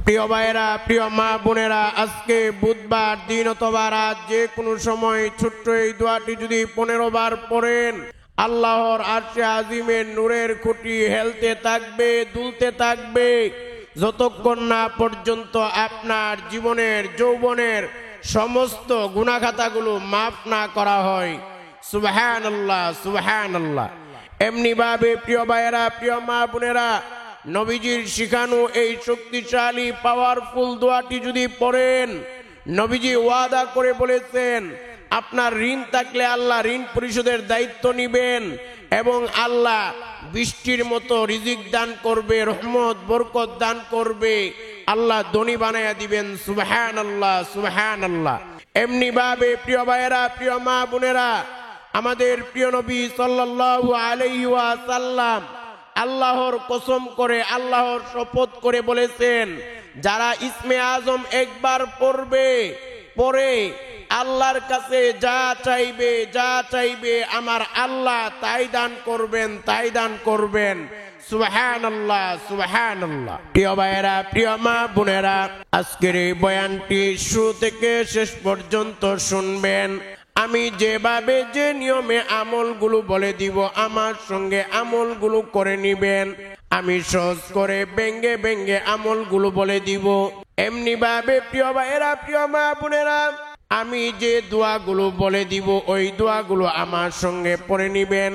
প্রিয় ভাইরা, প্রিয় মা বোনেরা, আজকে বুধবার দিন অথবা রাত যে কোনো সময় ছোট্ট এই দোয়াটি যদি 15 বার পড়েন, আল্লাহর আরশে আজিমের নূরের খুঁটি হেলতে থাকবে, দুলতে থাকবে, যতক্ষণ না পর্যন্ত আপনার জীবনের যৌবনের সমস্ত গুনাহখাতাগুলো মাফ না করা হয়। সুবহানাল্লাহ, সুবহানাল্লাহ। এমনি ভাবে প্রিয় ভাইয়েরা, প্রিয় মা বোনেরা, নবীজির শিখানো এই শক্তিশালী পাওয়ারফুল দোয়াটি যদি পড়েন, নবীজি ওয়াদা করে বলেছেন আপনার ঋণ থাকলে আল্লাহ ঋণ পরিশোধের দায়িত্ব নিবেন এবং আল্লাহ বৃষ্টির মতো রিজিক দান করবে, রহমত বরকত দান করবে, আল্লাহ ধনী বানায়া দিবেন। সুবহানাল্লাহ, সুবহানাল্লাহ। এমনি ভাবে প্রিয় ভাইয়েরা, প্রিয় মা বোনেরা, আমাদের প্রিয় নবী সাল্লাল্লাহু আলাইহি ওয়াসাল্লাম আল্লাহর কসম করে, আল্লাহর শপথ করে বলেছেন যারা ইসমে আজম একবার পড়বে, পড়ে আল্লাহর কাছে যা চাইবে আমার আল্লাহ তাই দান করবেন, তাই দান করবেন। সুবহানাল্লাহ, সুবহানাল্লাহ। প্রিয় ভাইয়েরা, প্রিয় মা বোনেরা, আজকের এই বয়ানটি শুরু থেকে শেষ পর্যন্ত শুনবেন। আমি যেভাবে যে নিয়মে আমলগুলো বলে দিব আমার সঙ্গে আমলগুলো করে নিবেন। আমি সহজ করে ব্যঙ্গে ব্যঙ্গে আমলগুলো বলে দিব। এমনি ভাবে প্রিয় ভাইয়েরা, প্রিয় মা বোনেরা, আমি যে দোয়াগুলো বলে দিব ওই দোয়াগুলো আমার সঙ্গে পড়ে নিবেন।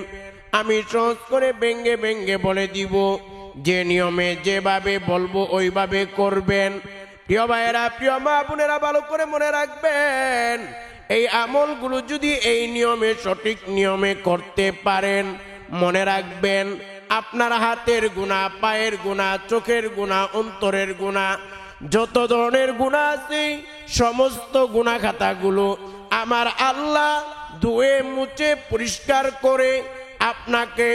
আমি সহজ করে ব্যঙ্গে ব্যঙ্গে বলে দিব, যে নিয়মে যেভাবে বলবো ওইভাবে করবেন। প্রিয় ভাইয়েরা, প্রিয় মা বোনেরা, ভালো করে মনে রাখবেন, এই আমলগুলো যদি এই নিয়মে, সঠিক নিয়মে করতে পারেন, মনে রাখবেন আপনার হাতের গুনাহ, পায়ের গুনাহ, চোখের গুনাহ, অন্তরের গুনাহ, যত ধরনের গুনাহ আছে সমস্ত গুনাহ খাতাগুলো আমার আল্লাহ ধুয়ে মুছে পরিষ্কার করে আপনাকে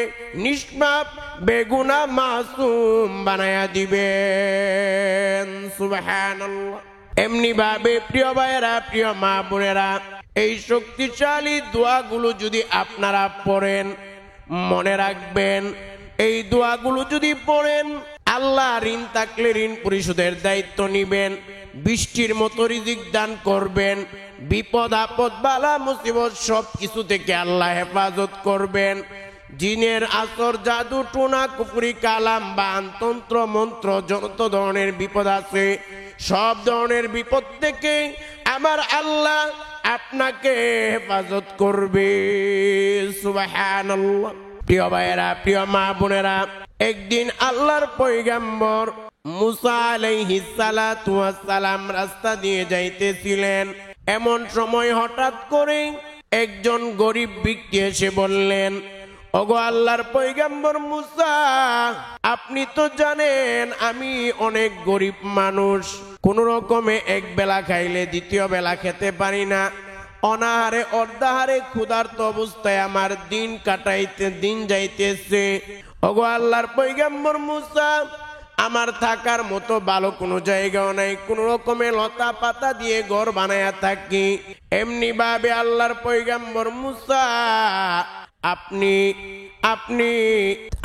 নিষ্পাপ বেগুনাহ মাসুম বানায়া দিবেন। সুবহানাল্লাহ। এমনি ভাবে প্রিয় ভাইয়েরা, প্রিয় মা বোনেরা, এই শক্তিশালী দোয়াগুলো যদি আপনারা পড়েন, মনে রাখবেন এই দোয়াগুলো যদি পড়েন আল্লাহ ঋণ থাকলে ঋণ পরিশোধের দায়িত্ব নিবেন, বৃষ্টির মতো রিজিক দান করবেন, বিপদ আপদ বালা মুসিবত সব কিছু থেকে আল্লাহ হেফাজত করবেন। জিনের আসর, জাদু টোনা, কুফরি, কালাম, বান, তন্ত্র মন্ত্র, যত ধরনের বিপদ আছে সব ধরনের বিপদ থেকে আমার আল্লাহ আপনাকে হেফাজত করবে। সুবহানাল্লাহ। প্রিয় ভাইয়েরা, প্রিয় মা বোনেরা, একদিন আল্লাহর পয়গম্বর মুসা আলাইহিস সালাতু ওয়াস সালাম রাস্তা দিয়ে যাইতেছিলেন। এমন সময় হঠাৎ করে একজন গরিব ব্যক্তি এসে বললেন, ওগো আল্লাহর পয়গম্বর মুসা, আপনি তো জানেন আমি অনেক গরিব মানুষ, কোন রকমে এক বেলা খাইলে দ্বিতীয় বেলা খেতে পারি না, অনাহারে অর্ধাহারে ক্ষুধার্ত অবস্থায় আমার দিন যাইতেছে। ওগো আল্লাহর পয়গম্বর মুসা, আমার থাকার মতো ভালো কোনো জায়গাও নাই, কোন রকমে লতা পাতা দিয়ে ঘর বানায়া থাকি। এমনি ভাবে আল্লাহর পয়গম্বর মুসা,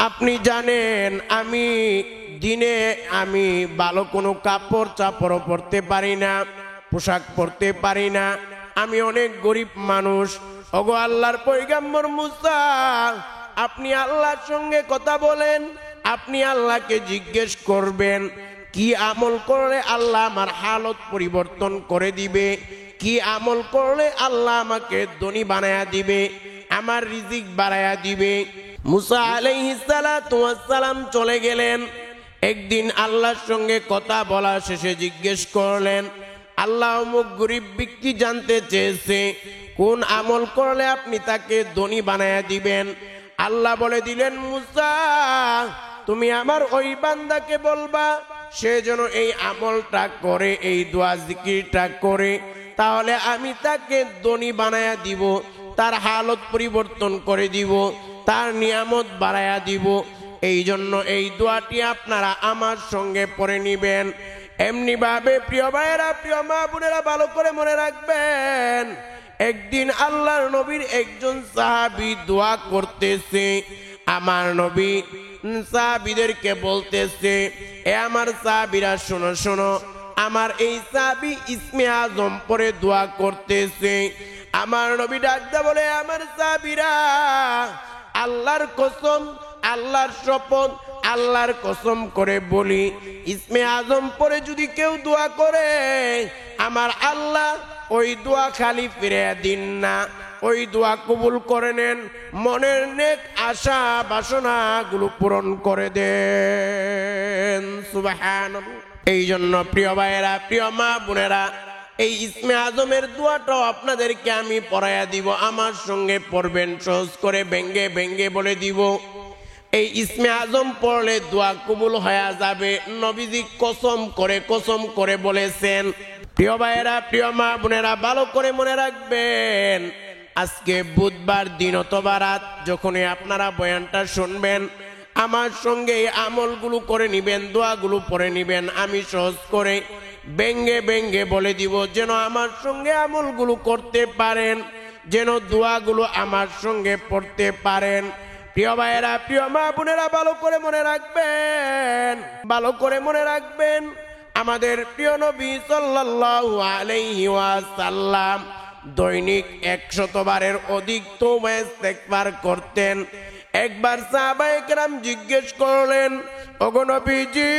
আপনি জানেন আমি দিনে আমি ভালো কোনো কাপড় চাপড় পরতে পারি না, পোশাক পরতে পারি না, আমি অনেক গরিব মানুষ। ওগো আল্লাহর পয়গম্বর মুসা, আপনি আল্লাহর সঙ্গে কথা বলেন, আপনি আল্লাহকে জিজ্ঞেস করবেন কি আমল করলে আল্লাহ আমার হালত পরিবর্তন করে দিবে, কি আমল করলে আল্লাহ আমাকে ধনী বানায়া দিবে, আমার রিজিক বাড়ায়া দিবে। মুসা আলাইহিস সালাতু ওয়াস সালাম চলে গেলেন। একদিন আল্লাহর সঙ্গে কথা বলা শেষে জিজ্ঞেস করলেন, আল্লাহ অমুক গরিব ব্যক্তি জানতে চেয়েছে কোন আমল করলে আপনি তাকে ধনী বানায়া দিবেন। আল্লাহ বলে দিলেন, মুসা তুমি আমার ওই বান্দাকে বলবা সে যেন এই আমলটা করে, এই দোয়া জিকিরটা করে, তাহলে আমি তাকে ধনী বানায়া দিব, তার হালত পরিবর্তন করে দিব, তার নিয়ামত বাড়ায়া দিব। এই জন্য এই দোয়াটি আপনারা আমার সঙ্গে পড়ে নিবেন। এমনি ভাবে প্রিয় ভাইয়েরা, প্রিয় মা বোনেরা, ভালো করে মনে রাখবেন, একদিন আল্লাহর নবীর একজন সাহাবী দোয়া করতেছে, আমার নবী সাহাবীদেরকে বলতেছে, এ আমার সাহাবীরা শোনো শোনো, আমার এই সাহাবী ইসমে আজম পরে দোয়া করতেছে। আমার নবী ডাকতে বলে, আমার সাহাবীরা, আল্লাহর কসম, আল্লাহর শপথ, আল্লাহর কসম করে বলি, ইসমে আজম পরে যদি কেউ দোয়া করে, আমার আল্লাহ ওই দোয়া খালি ফিরে দিন না, ওই দোয়া কবুল করে নেন, মনের নেক আশা বাসনা গুলো পূরণ করে দেন। সুবহানাল্লাহ। এই জন্য প্রিয় ভাইয়েরা, প্রিয় মা বোনেরা, এই ইসমে আজমের দোয়াটাও আপনাদেরকে আমি পড়াইয়া দিব, আমার সঙ্গে পড়বেন, সহজ করে ভেঙ্গে ভেঙ্গে বলে দিব। এই ইসমে আজম পড়লে দোয়া কবুল হয়ে যাবে, নবীজি কসম করে বলেছেন। প্রিয় ভাইয়েরা, প্রিয় মা বোনেরা, ভালো করে মনে রাখবেন, আজকে বুধবার দিন অথবা রাত যখনই আপনারা বয়ানটা শুনবেন, আমার সঙ্গে এই আমলগুলো করে নিবেন, দোয়াগুলো পড়ে নিবেন। আমি সহজ করে ব্যঙ্গে ব্যঙ্গে বলে দিব, যেন আমার সঙ্গে আমলগুলো করতে পারেন, যেন দোয়াগুলো আমার সঙ্গে পড়তে পারেন। প্রিয় ভাইয়েরা, প্রিয় মা বোনেরা, ভালো করে মনে রাখবেন, ভালো করে মনে রাখবেন, আমাদের প্রিয় নবী সাল্লাল্লাহু আলাইহি ওয়াসাল্লাম দৈনিক 100 বারের অধিক তওবা ইস্তেগফার করতেন। একবার সাহাবায়ে কেরাম জিজ্ঞেস করলেন, ওগো নবীজি,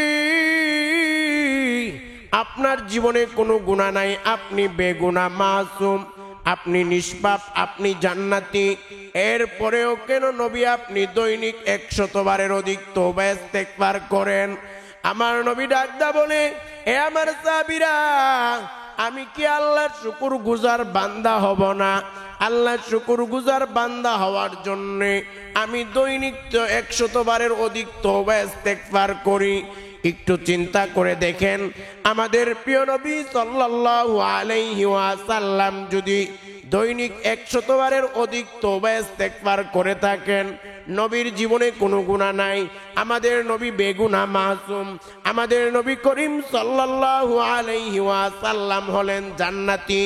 আপনার জীবনে কোনো গুনাহ নাই, আপনি বেগুনাহ মাসুম, আপনি নিষ্পাপ, আপনি জান্নাতি, এরপরেও কেন নবী আপনি দৈনিক 100 বারের অধিক তওবা ইস্তেগফার করেন? আমার নবী ডাকদা বলে, এ আমার সাহাবীরা, আমি কি আল্লাহর শুকরগুজার বান্দা হব না? আল্লাহর শুকরগুজার বান্দা হওয়ার জন্য আমি দৈনিক 100 বারের অধিক তওবা ইস্তেগফার করি। একটু চিন্তা করে দেখেন, আমাদের প্রিয় নবী সাল্লাল্লাহু আলাইহি ওয়াসাল্লাম যদি দৈনিক 100 বারের অধিক তওবা ইস্তেগফার করে থাকেন, নবীর জীবনে কোনো গুনাহ নাই, আমাদের নবী বেগুনাহ মাসুম, আমাদের নবী করিম সাল্লাল্লাহু আলাইহি ওয়াসাল্লাম হলেন জান্নাতি,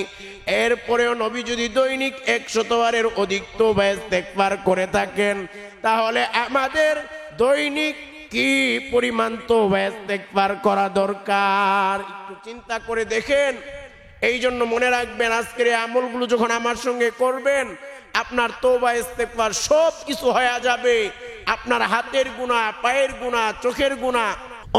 এরপরেও নবী যদি দৈনিক 100 বারের অধিক তওবা ইস্তেগফার করে থাকেন, তাহলে আমাদের দৈনিক কি পরিমাণ তওবা ইস্তেগফার করা দরকার, একটু চিন্তা করে দেখেন। এই জন্য মনে রাখবেন, আজকের এই আমলগুলো যখন আমার সঙ্গে করবেন, আপনার তওবা ইস্তেগফার সব কিছু হয়ে যাবে। আপনার হাতের গুনাহ, পায়ের গুনাহ, চোখের গুনাহ,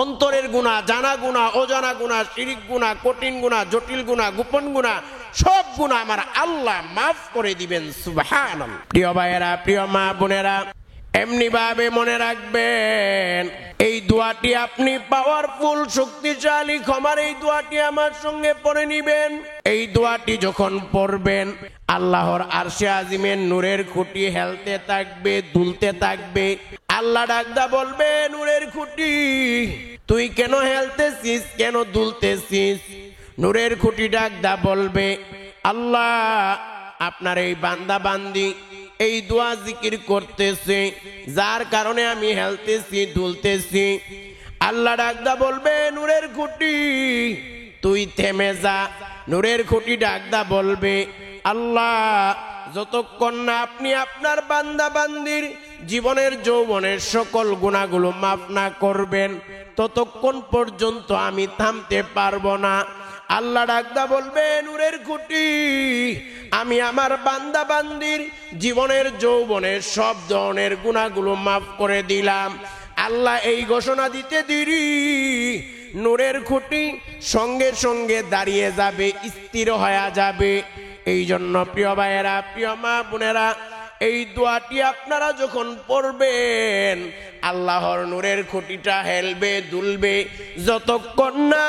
অন্তরের গুনাহ, জানা গুনাহ, অজানা গুনাহ, শিরিক গুনাহ, কঠিন গুনাহ, জটিল গুনাহ, গোপন গুনাহ, সব গুনাহ আমার আল্লাহ মাফ করে দিবেন। সুবহানাল্লাহ। প্রিয় ভাইয়েরা, প্রিয় মা বোনেরা, এমনি ভাবে মনে রাখবেন, এই দোয়াটি আপনি পাওয়ারফুল, শক্তিশালী, ক্ষমার এই দোয়াটি আমার সঙ্গে পড়ে নিবেন। এই দোয়াটি যখন পড়বেন, আল্লাহর আরশে আজিমের নূরের খুঁটি হেলতে থাকবে, দুলতে থাকবে। আল্লাহ ডাকদা বলবে, নূরের খুঁটি তুই কেন হেলতেছিস, কেন দুলতেছিস? নূরের খুঁটি ডাকদা বলবে, আল্লাহ, আপনার এই বান্দা বান্দি এই দোয়া জিকির করতেছে, যার কারণে আমি হেলতেছি, দুলতেছি। আল্লাহ ডাকদা বলবে, নূরের খুঁটি তুই থেমে যা। নূরের খুঁটি ডাকদা বলবে, আল্লাহ, যতক্ষণ না আপনি আপনার বান্দা বান্দির জীবনের যৌবনের সকল গুনাহগুলো মাফ না করবেন, ততক্ষণ পর্যন্ত আমি থামতে পারবো না। আল্লাহ ডাকদা বলবে, নূরের খুঁটি আমি আমার বান্দা বান্দির জীবনের যৌবনের সব ধরনের গুনাহগুলো মাফ করে দিলাম। আল্লাহ এই ঘোষণা দিতে দেরি, নূরের খুঁটি সঙ্গে সঙ্গে দাঁড়িয়ে যাবে, স্থির হয়ে যাবে। এই জন্য প্রিয় ভাইয়েরা, প্রিয় মা বোনেরা, এই দোয়াটি আপনারা যখন পড়বেন, আল্লাহর নূরের খুঁটিটা হেলবে, দুলবে, যতক্ষণ না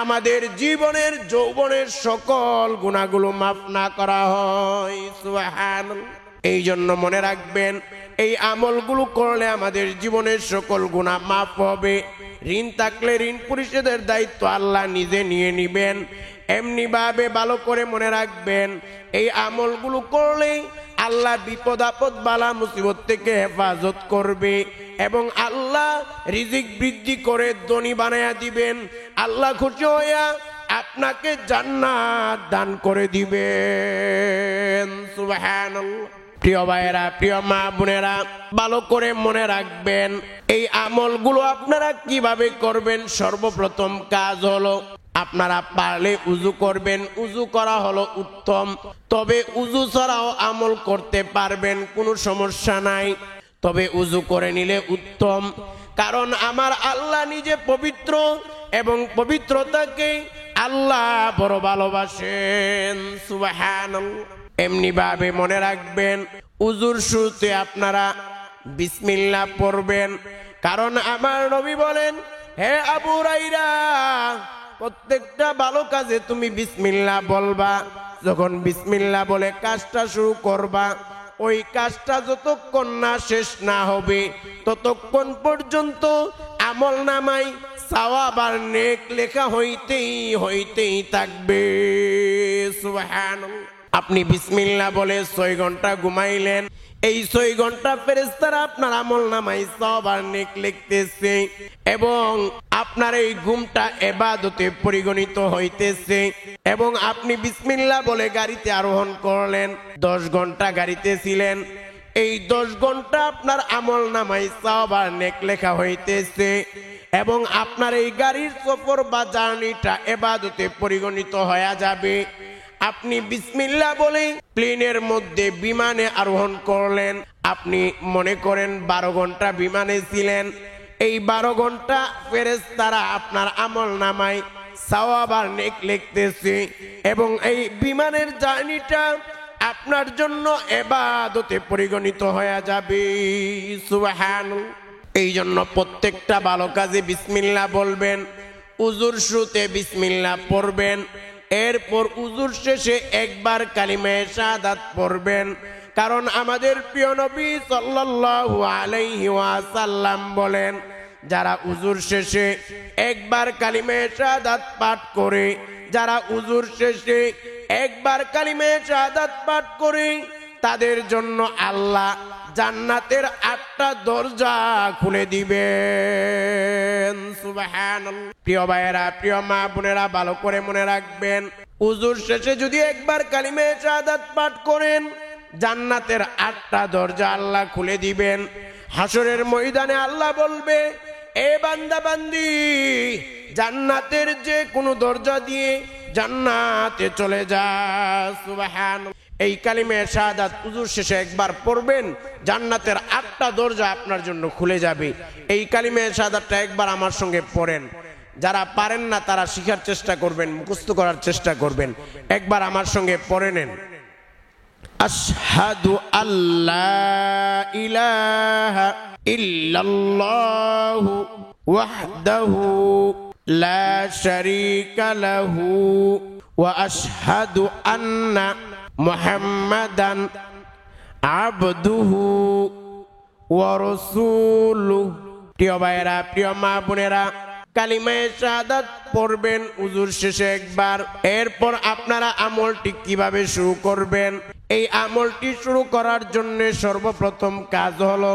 আমাদের জীবনের যৌবনের সকল গুনাহগুলো মাফ না করা হয়। সুবহানাল্লাহ। এই জন্য মনে রাখবেন, এই আমলগুলো করলে আমাদের জীবনের সকল গুনাহ মাফ হবে। ঋণ থাকলে ঋণ পরিশোধের দায়িত্ব আল্লাহ নিজে নিয়ে নিবেন। এমনি ভাবে ভালো করে মনে রাখবেন, এই আমলগুলো করলেই আল্লাহ বিপদ আপদ বালা মুসিবত থেকে হেফাজত করবে এবং আল্লাহ রিজিক বৃদ্ধি করে ধনী বানায়া দিবেন। আল্লাহ খুশি হইয়া আপনাকে জান্নাত দান করে দিবেন। সুবহানাল্লাহ। প্রিয় ভাইয়েরা, প্রিয় মা বোনেরা, ভালো করে মনে রাখবেন এই আমলগুলো আপনারা কিভাবে করবেন। সর্বপ্রথম কাজ হলো আপনারা পারলে উজু করবেন। উজু করা হলো উত্তম, তবে উজু ছাড়াও আমল করতে পারবেন, কোনো সমস্যা নাই, তবে উজু করে নিলে উত্তম। কারণ আমার আল্লাহ নিজে পবিত্র এবং পবিত্রতাকে আল্লাহ বড় ভালোবাসেন। সুবহানাল্লাহ। এমনি ভাবে মনে রাখবেন উজুর শুরুতে আপনারা বিসমিল্লাহ পড়বেন। কারণ আমার নবী বলেন, হে আবু হুরায়রা, প্রত্যেকটা ভালো কাজে তুমি বিসমিল্লাহ বলবা। যখন বিসমিল্লাহ বলে কাজটা শুরু করবা, ওই কাজটা যতক্ষণ না শেষ না হবে ততক্ষণ পর্যন্ত আমল নামাই সওয়াব আর নেক লেখা হইতেই থাকবে। সুবহানাল্লাহ। আপনি বিসমিল্লাহ বলে 6 ঘন্টা ঘুমাইলেন, এই 6 ঘন্টা ফেরেশতারা আপনার আমল নামাই সওয়াব আর নেক লিখতেছে এবং আপনার এই ঘুমটা ইবাদতে পরিগণিত হইতেছে। এবং আপনি বিসমিল্লাহ বলে গাড়িতে আরোহণ করলেন, 10 ঘন্টা গাড়িতে ছিলেন, এই 10 ঘন্টা আপনার আমল নামাই সওয়াব আর নেক লেখা হইতেছে এবং আপনার এই গাড়ির সফর বা জার্নিটা ইবাদতে পরিগণিত হয়ে যাবে। আপনি বিসমিল্লাহ বলে প্লেনের মধ্যে বিমানে আরোহণ করলেন, আপনি মনে করেন 12 ঘন্টা বিমানে ছিলেন, এই 12 ঘন্টা ফেরেশতারা আপনার আমল নামায় সওয়াব আর নেক লিখতেছে এবং এই বিমানের জার্নিটা আপনার জন্য ইবাদতে পরিগণিত হয়ে যাবে। সুবহানাল্লাহ। এই জন্য প্রত্যেকটা ভালো কাজে বিসমিল্লাহ বলবেন, উজুর শুরুতে বিসমিল্লাহ পড়বেন, এরপর উজুর শেষে একবার কালিমায়ে শাহাদাত পড়বেন। কারণ আমাদের প্রিয় নবী সাল্লাল্লাহু আলাইহি ওয়াসাল্লাম বলেন, যারা উজুর শেষে একবার কালিমায়ে শাহাদাত পাঠ করে, যারা উজুর শেষে একবার কালিমায়ে শাহাদাত পাঠ করে, তাদের জন্য আল্লাহ জান্নাতের 8টা দরজা খুলে দিবেন। সুবহানাল্লাহ। প্রিয় ভাইয়েরা, প্রিয় মা বোনেরা, ভালো করে মনে রাখবেন উজুর শেষে যদি একবার কালিমায়ে শাহাদাত পাঠ করেন, জান্নাতের 8টা দরজা আল্লাহ খুলে দিবেন। হাসরের ময়দানে আল্লাহ বলবে, এ বান্দা বান্দি, জান্নাতের যে কোনো দরজা দিয়ে জান্নাতে চলে যা। সুবহানাল্লাহ। এই কালিমায়ে শাহাদাত উজুর শেষে একবার পড়বেন, জান্নাতের 8টা দরজা আপনার জন্য খুলে যাবে। এই কালিমায়ে শাহাদাতটা একবার আমার সঙ্গে পড়েন। যারা পারেন না তারা শিখার চেষ্টা করবেন, মুখস্থ করার চেষ্টা করবেন। একবার আমার সঙ্গে পড়ে নেন। আশহাদু আল্লা ইলাহা ইল্লাল্লাহু ওয়াহদাহু লা শারীকা লাহু ওয়া আশহাদু আন্না মুহাম্মাদান আবদুহু ওয়া রাসূলুহু। প্রিয় ভাইয়েরা, প্রিয় মা বোনেরা, কালিমায়ে শাহাদাত পড়বেন উজুর শেষে একবার। এরপর আপনারা আমলটি কিভাবে শুরু করবেন? এই আমলটি শুরু করার জন্য সর্বপ্রথম কাজ হলো,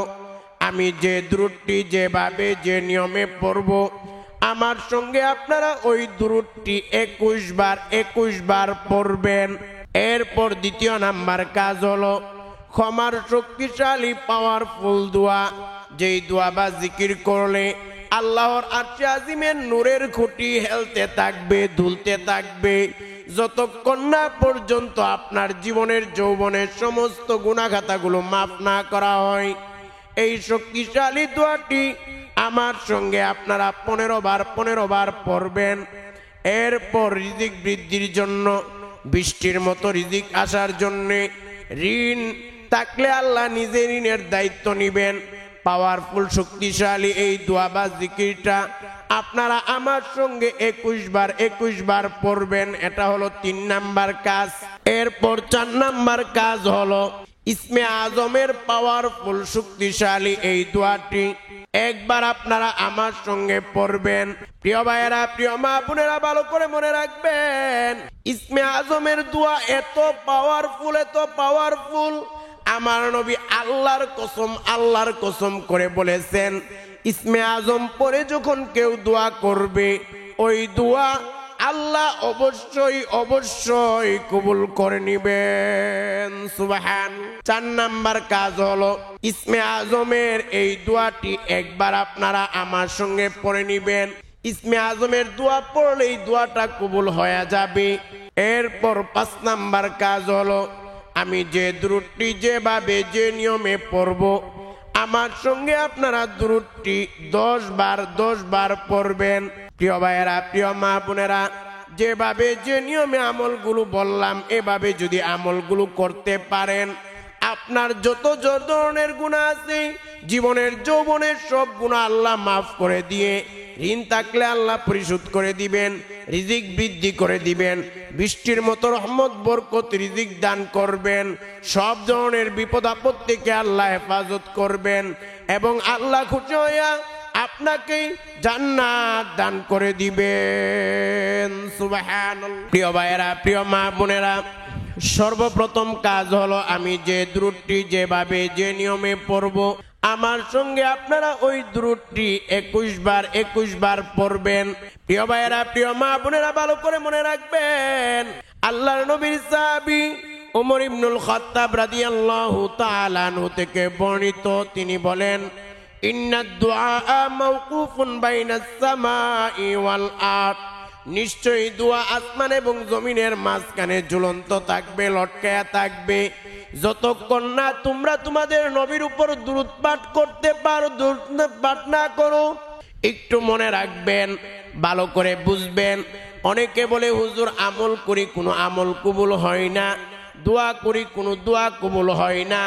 আমি যে দুরূদটি যেভাবে যে নিয়মে পড়ব, আমার সঙ্গে আপনারা ওই দুরূদটি 21 বার পড়বেন। এরপর দ্বিতীয় নাম্বার কাজ হলো ক্ষমার শক্তিশালী পাওয়ারফুল দোয়া, যেই দোয়া বা জিকির করলে আল্লাহর আরশে আজিমের নূরের খুঁটি হেলতে থাকবে, দুলতে থাকবে, যতক্ষণ না পর্যন্ত আপনার জীবনের যৌবনের সমস্ত গুনাহখাতাগুলো মাফ না করা হয়। এই শক্তিশালী দোয়াটি আমার সঙ্গে আপনারা 15 বার পড়বেন। এরপর রিজিক বৃদ্ধির জন্য, বৃষ্টির মতো রিজিক আসার জন্য, ঋণ থাকলে আল্লাহ নিজে ঋণের দায়িত্ব নিবেন। পাওয়ারফুল শক্তিশালী এই দোয়া বা জিকিরটা আপনারা আমার সঙ্গে 21 বার পড়বেন। এটা হলো 3 নাম্বার কাজ। এরপর 4 নাম্বার কাজ হলো ইসমে আজমের পাওয়ারফুল শক্তিশালী এই দোয়াটি একবার আপনারা আমার সঙ্গে পড়বেন। প্রিয় ভাইয়েরা, প্রিয় মা বোনেরা, ভালো করে মনে রাখবেন ইসমে আজমের দোয়া এত পাওয়ারফুল, আমার নবী আল্লাহর কসম করে বলেছেন, ইসমে আজম পরে যখন কেউ দোয়া করবে, ওই দোয়া আল্লাহ অবশ্যই অবশ্যই কবুল করে নিবেন। সুবহান। 4 নাম্বার কাজ হলো ইসমে আজমের এই দোয়াটি একবার আপনারা আমার সঙ্গে পড়ে নিবেন। ইসমে আজমের দোয়া পড়লে এই দোয়াটা কবুল হয়ে যাবে। এরপর 5 নাম্বার কাজ হলো আমি যে দুরূদটি যেভাবে যে নিয়মে পড়ব আমার সঙ্গে আপনারা দুরূদটি 10 বার পড়বেন। প্রিয় ভাইয়েরা, প্রিয় মা বোনেরা, যেভাবে যে নিয়মে আমলগুলো বললাম এভাবে যদি আমলগুলো করতে পারেন আপনার যত ধরনের গুনাহ আছে জীবনের যৌবনের সব গুনাহ আল্লাহ মাফ করে দিয়ে ঋণ থাকলে আল্লাহ পরিশোধ করে দিবেন, রিজিক বৃদ্ধি করে দিবেন, বৃষ্টির মতো রহমত বরকত রিজিক দান করবেন, সব ধরনের বিপদ আপদ থেকে আল্লাহ হেফাজত করবেন এবং আল্লাহ খুশি হইয়া আপনাকে জান্নাত দান করে দিবেন। সুবহানাল্লাহ। প্রিয় ভাইয়েরা, প্রিয় মা বোনেরা, সর্বপ্রথম কাজ হলো আমি যে দুরূদটি যেভাবে যে নিয়মে পড়ব আমার সঙ্গে আপনারা ওই দুরূদটি 21 বার পড়বেন। প্রিয় ভাইয়েরা, প্রিয় মা বোনেরা, ভালো করে মনে রাখবেন আল্লাহর নবীর সাহাবী ওমর ইবনুল খাত্তাব রাদিয়াল্লাহু তাআলা আনহু থেকে বর্ণিত, তিনি বলেন ইন্নাদ দুআ মাওকুফুন বাইনাস সামাই ওয়াল আরদ, নিশ্চয়ই দোয়া আসমান এবং জমিনের মাঝখানে ঝুলন্ত থাকবে, লটকায়া থাকবে। যতক্ষণ না তোমরা তোমাদের নবীর উপর দুরূদ পাঠ করতে পারো, দুরূদ পাঠ না করো। একটু মনে রাখবেন, ভালো করে বুঝবেন। অনেকে বলে হুজুর আমল করি কোনো আমল কবুল হয় না, দোয়া করি কোনো দোয়া কবুল হয় না।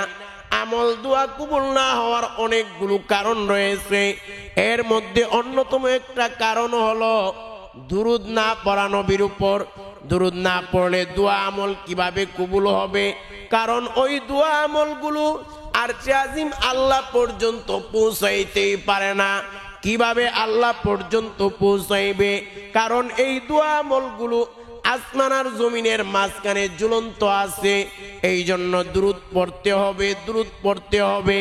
আমল দোয়া কবুল না হওয়ার অনেকগুলো কারণ রয়েছে। এর মধ্যে অন্যতম একটা কারণ হলো দুরূদ না পড়া নবীর উপর। দুরূদ না পড়লে দোয়া আমল কিভাবে কবুল হবে? কারণ ওই দোয়া আমলগুলো আরশে আজিম আল্লাহ পর্যন্ত পৌঁছাইতেই পারে না। কিভাবে আল্লাহ পর্যন্ত পৌঁছাইবে? কারণ এই দোয়া আমলগুলো আসমান আর জমিনের মাঝখানে ঝুলন্ত আছে। এই জন্য দুরূদ পড়তে হবে, দুরূদ পড়তে হবে।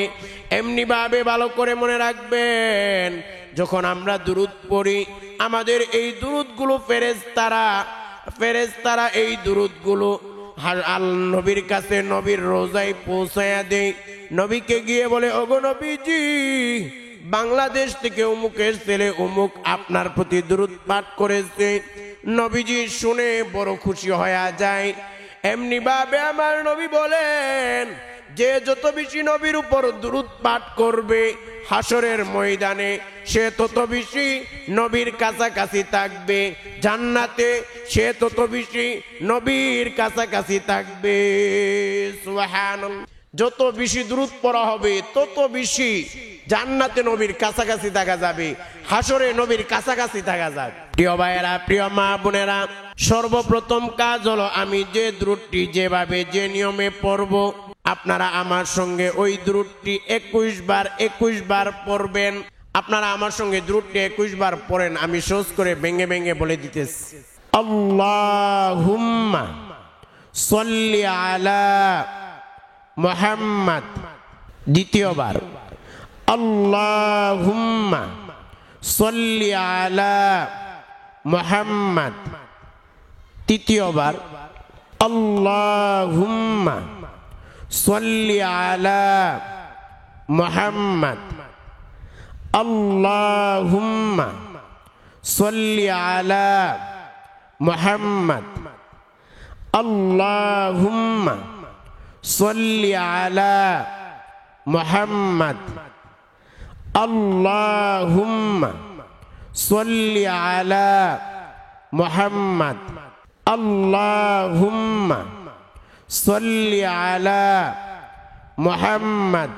এমনি ভাবে ভালো করে মনে রাখবেন, যখন আমরা দুরূদ পড়ি আমাদের এই দুরূদগুলো ফেরেশতারা এই দুরূদগুলো নবীর কাছে নবীর রোজায় পৌঁছায়া দেয়। নবীকে গিয়ে বলে ওগো নবীজি, বাংলাদেশ থেকে অমুকের ছেলে অমুক আপনার প্রতি দুরূদ পাঠ করেছে। নবীজি শুনে বড় খুশি হয়ে যায়। এমনি ভাবে আমার নবী বলেন যে যত বেশি নবীর উপর দুরূদ পাঠ করবে হাসরের ময়দানে সে তত বেশি নবীর কাছাকাছি থাকবে, জান্নাতে সে তত বেশি নবীর কাছাকাছি থাকবে। সুবহানাল্লাহ। যত বেশি দুরূদ পড়া হবে তত বেশি জান্নাতে নবীর কাছাকাছি থাকা যাবে, হাসরে নবীর কাছাকাছি থাকা যাবে। প্রিয় ভাইয়েরা, প্রিয় মা বোনেরা, সর্বপ্রথম কাজ হলো আমি যে দুরূদটি যেভাবে যে নিয়মে পড়ব আপনারা আমার সঙ্গে ওই দুরূদটি 21 বার পড়বেন। আপনারা আমার সঙ্গে দুরূদটি 21 বার পড়েন, আমি সহজ করে ভেঙে ভেঙে বলে দিতেছি। আল্লাহুম্মা সাল্লি আলা মুহাম্মাদ। দ্বিতীয়বার আল্লাহুম্মা সাল্লি আলা মুহাম্মাদ। তৃতীয়বার আল্লাহুম্মা সাল্লি আলা মুহাম্মাদ। আল্লাহুম্মা সাল্লি আলা মুহাম্মাদ। আল্লাহুম্মা সাল্লি আলা মুহাম্মাদ। আল্লাহুম্মা সাল্লি আলা মুহাম্মাদ। আল্লাহুম্মা সাল্লি আলা মুহাম্মাদ।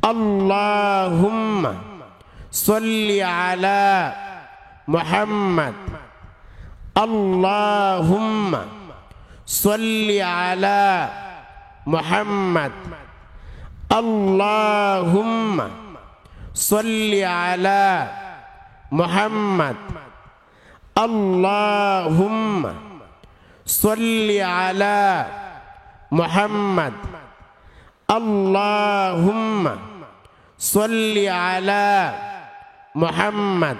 আল্লাহুম্মা সাল্লি আলা মুহাম্মাদ। আল্লাহুম্মা সাল্লি আলা মুহাম্মাদ। আল্লাহুম্মা সাল্লি আলা মুহাম্মাদ। আল্লাহুম্মা সাল্লি আলা মুহাম্মাদ। আল্লাহুম্মা সাল্লি আলা মুহাম্মাদ।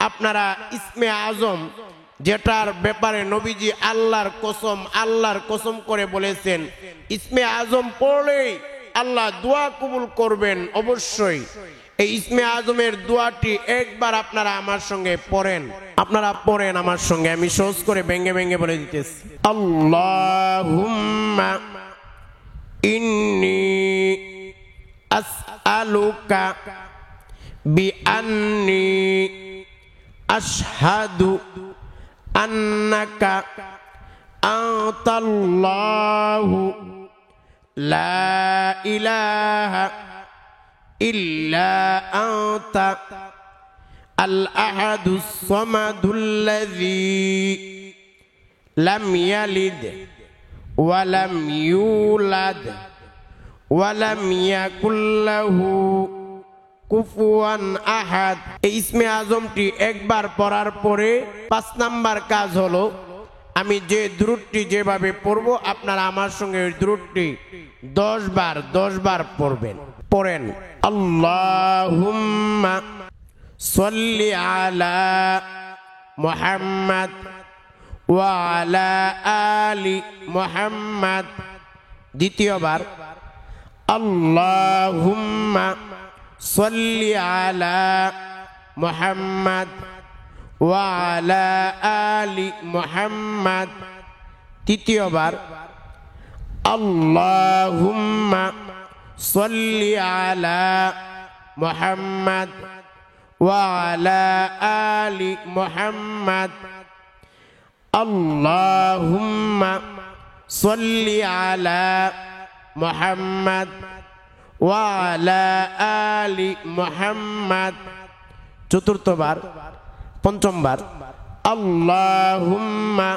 আপনারা ইসমে আজম যেটার ব্যাপারে নবীজি আল্লাহর কসম করে বলেছেন, ইসমে আজম পড়লেই আল্লাহ দোয়া কবুল করবেন অবশ্যই। এই ইসমে আজমের দোয়াটি একবার আপনারা আমার সঙ্গে পড়েন, আমার সঙ্গে, আমি সহজ করে ভেঙ্গে ভেঙ্গে বলে দিতেছি। আল্লাহুম্মা ইন্নী আসআলুকা বিআন্নী আশহাদু আন্নাকা আনতাল্লাহু লা ইলাহা ইল্লা আনতা আল আহাদুস সামাদুল্লাযী লাম ইয়ালিদ ওয়া লাম ইউলাদ ওয়া লাম ইয়াকুল লাহু কুফুয়ান আহাদ। এই ইসমে আজমটি একবার পড়ার পরে 5 নাম্বার কাজ হলো, আমি যে দুরূদটি যেভাবে পড়ব আপনারা আমার সঙ্গে ওই দুরূদটি 10 বার পড়েন। আল্লাহুম্মা সাল্লি আলা মুহাম্মাদ ওয়া আলা আলি মুহাম্মাদ। দ্বিতীয়বার আল্লাহুম্মা সাল্লি আলা মুহাম্মাদ ওয়া আলা আলি মুহাম্মাদ। তৃতীয়বার আল্লাহুম্মা সাল্লি আলা মুহাম্মাদ ওয়া আলা আলি মুহাম্মাদ। আল্লাহুম্মা সাল্লি আলা মুহাম্মাদ ওয়া আলা আলি মুহাম্মাদ। পঞ্চমবার আল্লাহুম্মা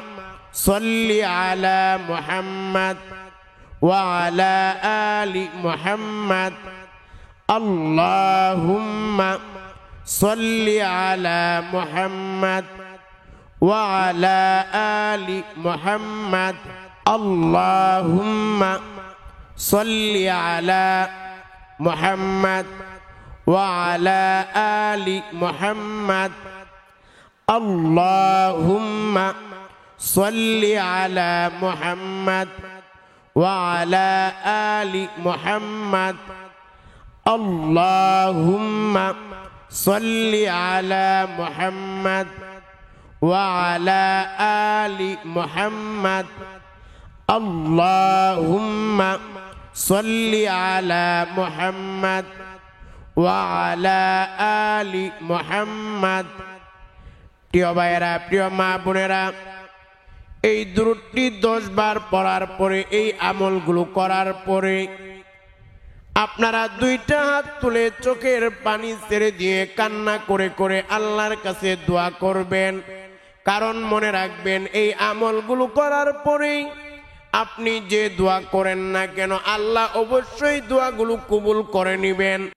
সাল্লি আলা মুহাম্মাদ ওয়া আলা আলি মুহাম্মাদ। আল্লাহুম্মা সাল্লি আলা মুহাম্মাদ ওয়া আলা আলি মুহাম্মাদ। আল্লাহুম্মা সাল্লি আলা মুহাম্মাদ ওয়া আলা আলি মুহাম্মাদ। আল্লাহুম্মা সাল্লি আলা মুহাম্মাদ ওয়া আলা আলি মুহাম্মাদ। আল্লাহুম্মা সাল্লি আলা মুহাম্মাদ ওয়া আলা আলি মুহাম্মাদ। আল্লাহুম্মা সাল্লি আলা মুহাম্মাদ ওয়া আলা আলি মুহাম্মাদ। প্রিয় ভাইয়েরা, প্রিয় মা বোনেরা, এই দুরূদটি 10 বার পড়ার পরে, এই আমলগুলো করার পরে আপনারা 2টা হাত তুলে চোখের পানি ছেড়ে দিয়ে কান্না করে করে আল্লাহর কাছে দোয়া করবেন। কারণ মনে রাখবেন, এই আমলগুলো করার পরেই আপনি যে দোয়া করেন না কেন, আল্লাহ অবশ্যই দোয়াগুলো কবুল করে নেবেন।